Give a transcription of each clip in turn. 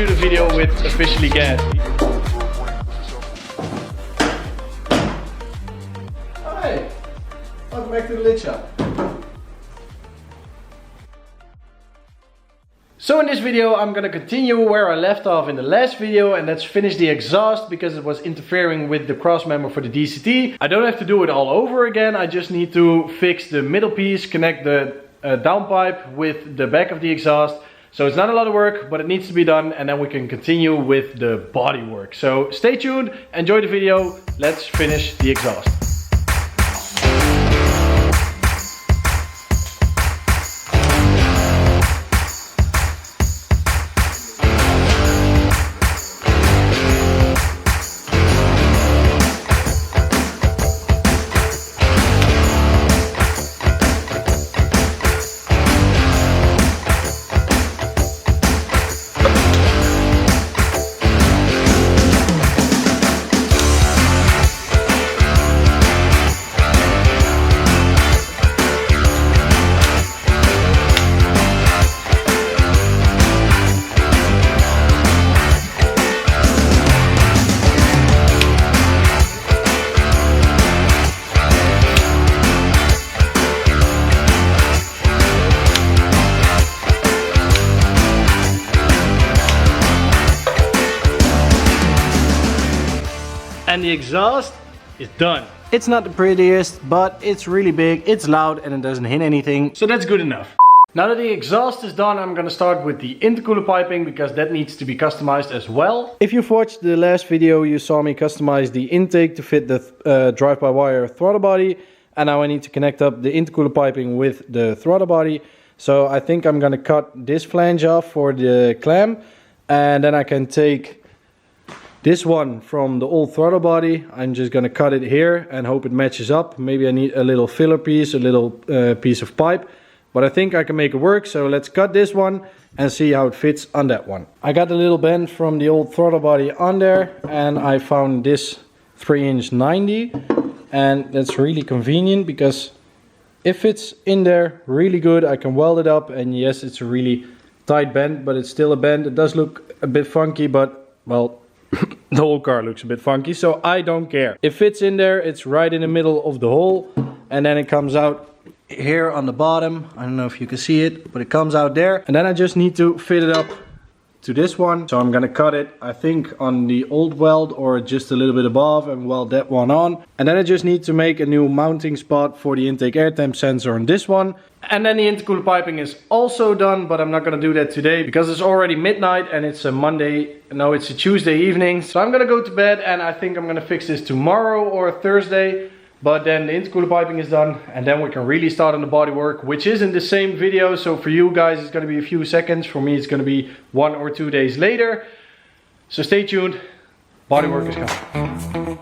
shoot a video with officially gas. Hi, welcome back to the lid shop. So in this video I'm gonna continue where I left off in the last video, and that's finish the exhaust because it was interfering with the cross member for the DCT. I don't have to do it all over again, I just need to fix the middle piece, connect the downpipe with the back of the exhaust. So it's not a lot of work, but it needs to be done, and then we can continue with the body work. So stay tuned, enjoy the video, let's finish the exhaust. And the exhaust is done. It's not the prettiest, but it's really big, it's loud, and it doesn't hit anything. So that's good enough. Now that the exhaust is done, I'm gonna start with the intercooler piping because that needs to be customized as well. If you've watched the last video, you saw me customize the intake to fit the drive-by-wire throttle body. And now I need to connect up the intercooler piping with the throttle body. So I think I'm gonna cut this flange off for the clamp. And then I can take this one from the old throttle body. I'm just gonna cut it here and hope it matches up. Maybe I need a little filler piece, a little piece of pipe. But I think I can make it work, so let's cut this one and see how it fits on that one. I got a little bend from the old throttle body on there, and I found this 3" 90. And that's really convenient because it fits in there really good. I can weld it up, and yes, it's a really tight bend, but it's still a bend. It does look a bit funky, but well, the whole car looks a bit funky, so I don't care. It fits in there, it's right in the middle of the hole, and then it comes out here on the bottom. I don't know if you can see it, but it comes out there. And then I just need to fit it up to this one. So I'm gonna cut it, I think, on the old weld or just a little bit above, and weld that one on. And then I just need to make a new mounting spot for the intake air temp sensor on this one. And then the intercooler piping is also done, but I'm not gonna do that today because it's already midnight and it's a Monday, no, it's a Tuesday evening. So I'm gonna go to bed, and I think I'm gonna fix this tomorrow or Thursday. But then the intercooler piping is done, and then we can really start on the body work, which is in the same video. So for you guys it's gonna be a few seconds, for me it's gonna be 1 or 2 days later. So stay tuned, body work is coming.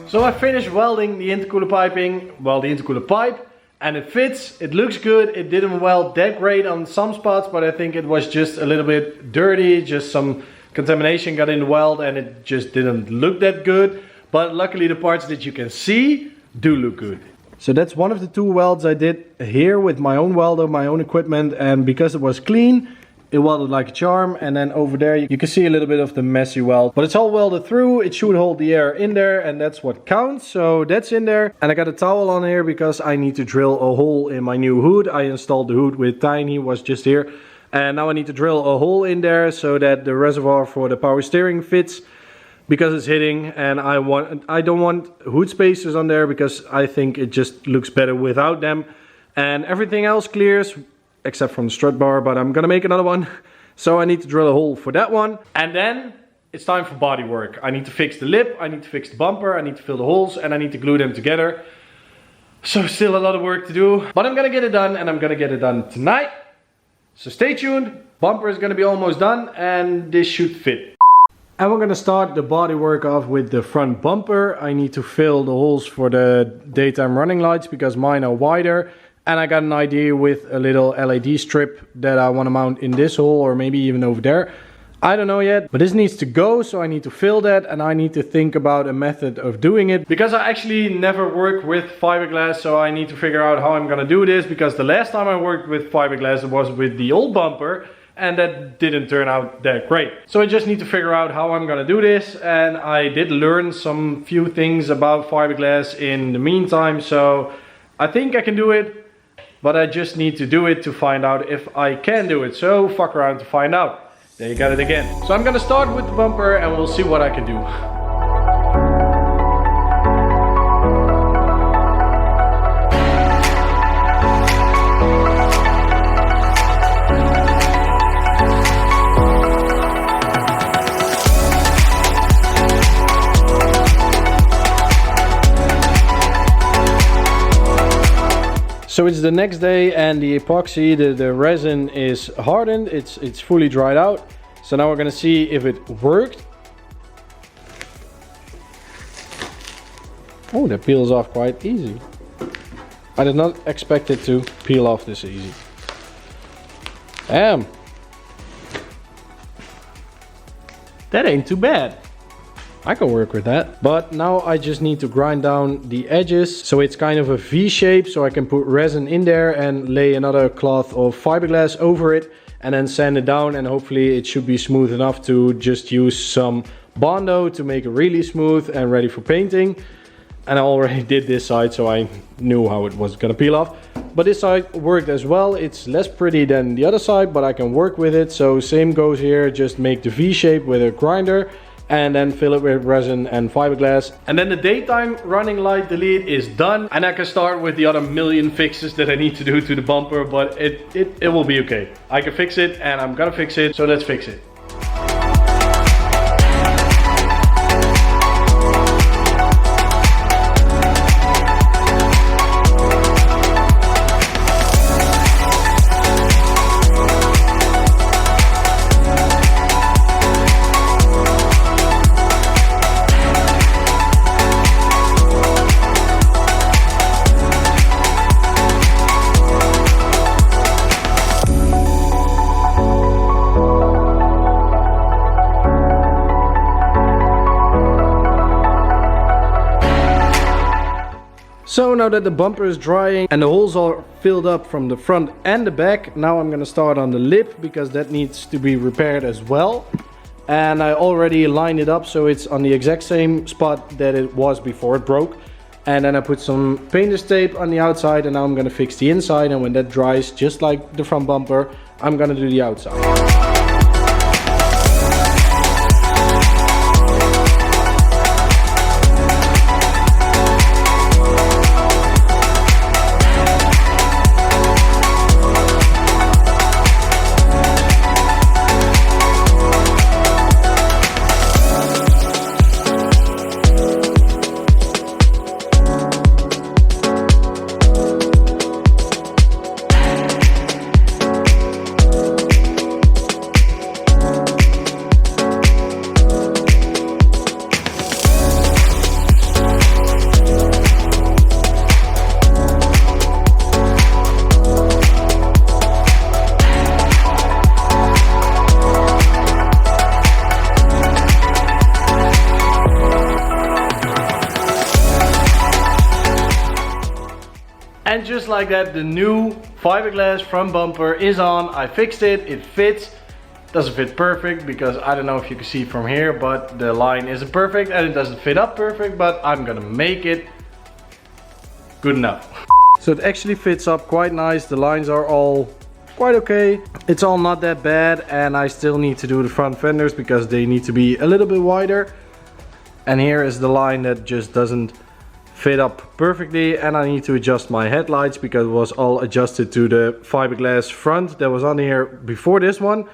So I finished welding the intercooler piping, well, the intercooler pipe, and it fits, it looks good, it didn't weld that great on some spots, but I think it was just a little bit dirty, just some contamination got in the weld and it just didn't look that good. But luckily the parts that you can see do look good. So that's one of the 2 welds I did here with my own welder, my own equipment, and because it was clean, it welded like a charm. And then over there you can see a little bit of the messy weld, but it's all welded through. It should hold the air in there, and that's what counts. So that's in there. And I got a towel on here because I need to drill a hole in my new hood. I installed the hood with Tiny, was just here, and now I need to drill a hole in there so that the reservoir for the power steering fits, because it's hitting, and I don't want hood spacers on there because I think it just looks better without them. And everything else clears except from the strut bar, but I'm gonna make another one. So I need to drill a hole for that one. And then it's time for body work. I need to fix the lip, I need to fix the bumper, I need to fill the holes, and I need to glue them together. So still a lot of work to do, but I'm gonna get it done, and I'm gonna get it done tonight. So stay tuned. Bumper is gonna be almost done, and this should fit. And we're gonna start the body work off with the front bumper. I need to fill the holes for the daytime running lights because mine are wider. And I got an idea with a little LED strip that I want to mount in this hole, or maybe even over there. I don't know yet, but this needs to go, so I need to fill that, and I need to think about a method of doing it. Because I actually never worked with fiberglass, so I need to figure out how I'm gonna do this, because the last time I worked with fiberglass it was with the old bumper, and that didn't turn out that great. So I just need to figure out how I'm gonna do this, and I did learn some few things about fiberglass in the meantime, so I think I can do it. But I just need to do it to find out if I can do it. So fuck around to find out. There you got it again. So I'm gonna start with the bumper and we'll see what I can do. So it's the next day and the epoxy, the resin is hardened, it's fully dried out. So now we're gonna see if it worked. Oh, that peels off quite easy. I did not expect it to peel off this easy. Damn. That ain't too bad. I can work with that. But now I just need to grind down the edges so it's kind of a V shape, so I can put resin in there and lay another cloth of fiberglass over it and then sand it down, and hopefully it should be smooth enough to just use some Bondo to make it really smooth and ready for painting. And I already did this side, so I knew how it was gonna peel off. But this side worked as well. It's less pretty than the other side, but I can work with it. So same goes here, just make the V shape with a grinder and then fill it with resin and fiberglass. And then the daytime running light delete is done, and I can start with the other million fixes that I need to do to the bumper, but it will be okay. I can fix it, and I'm gonna fix it, so let's fix it. So now that the bumper is drying and the holes are filled up from the front and the back, now I'm gonna start on the lip because that needs to be repaired as well. And I already lined it up so it's on the exact same spot that it was before it broke. And then I put some painter's tape on the outside, and now I'm gonna fix the inside, and when that dries, just like the front bumper, I'm gonna do the outside. like that, the new fiberglass front bumper is on. I fixed it, it fits. Doesn't fit perfect because I don't know if you can see from here, but the line isn't perfect and it doesn't fit up perfect, but I'm gonna make it good enough. So it actually fits up quite nice. The lines are all quite okay. It's all not that bad, and I still need to do the front fenders because they need to be a little bit wider. And here is the line that just doesn't fit up perfectly, and I need to adjust my headlights because it was all adjusted to the fiberglass front that was on here before this one.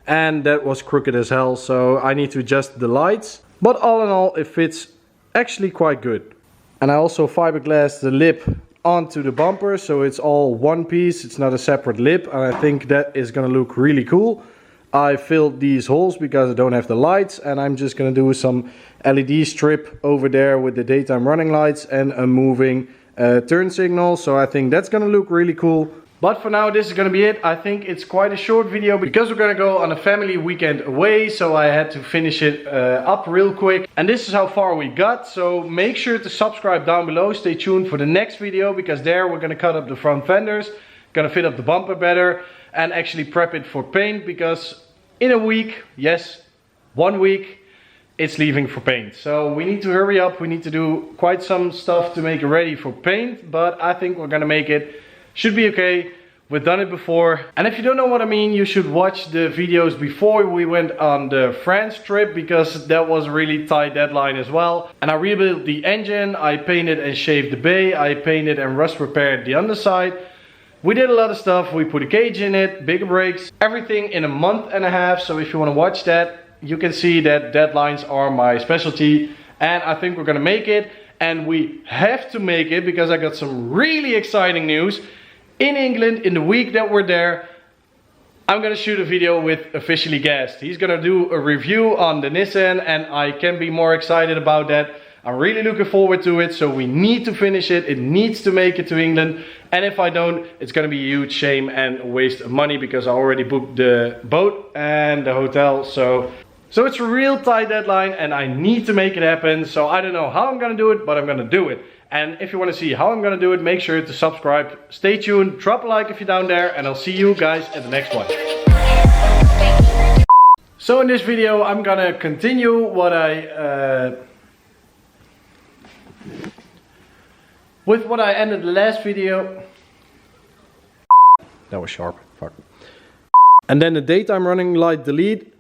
And that was crooked as hell, so I need to adjust the lights. But all in all, it fits actually quite good. And I also fiberglassed the lip onto the bumper, so it's all one piece, it's not a separate lip, and I think that is gonna look really cool. I filled these holes because I don't have the lights, and I'm just gonna do some LED strip over there with the daytime running lights and a moving turn signal, so I think that's gonna look really cool. But for now, this is gonna be it. I think it's quite a short video because we're gonna go on a family weekend away, so I had to finish it up real quick. And this is how far we got, so make sure to subscribe down below. Stay tuned for the next video because there we're gonna cut up the front fenders, gonna fit up the bumper better, and actually prep it for paint because in a week, yes, 1 week, it's leaving for paint. So we need to hurry up. We need to do quite some stuff to make it ready for paint, but I think we're gonna make it. Should be okay. We've done it before. And if you don't know what I mean, you should watch the videos before we went on the France trip because that was a really tight deadline as well. And I rebuilt the engine, I painted and shaved the bay, I painted and rust repaired the underside. We did a lot of stuff. We put a cage in it, bigger brakes, everything in a month and a half. So if you want to watch that, you can see that deadlines are my specialty. And I think we're gonna make it. And we have to make it because I got some really exciting news. In England, in the week that we're there, I'm gonna shoot a video with Officially Gassed. He's gonna do a review on the Nissan and I can't be more excited about that. I'm really looking forward to it, so we need to finish it. It needs to make it to England. And if I don't, it's gonna be a huge shame and a waste of money because I already booked the boat and the hotel. So it's a real tight deadline and I need to make it happen. So I don't know how I'm gonna do it, but I'm gonna do it. And if you want to see how I'm gonna do it, make sure to subscribe. Stay tuned, drop a like if you're down there, and I'll see you guys at the next one. So in this video, I'm gonna continue what with what I ended the last video. That was sharp, fuck. And then the daytime running light delete.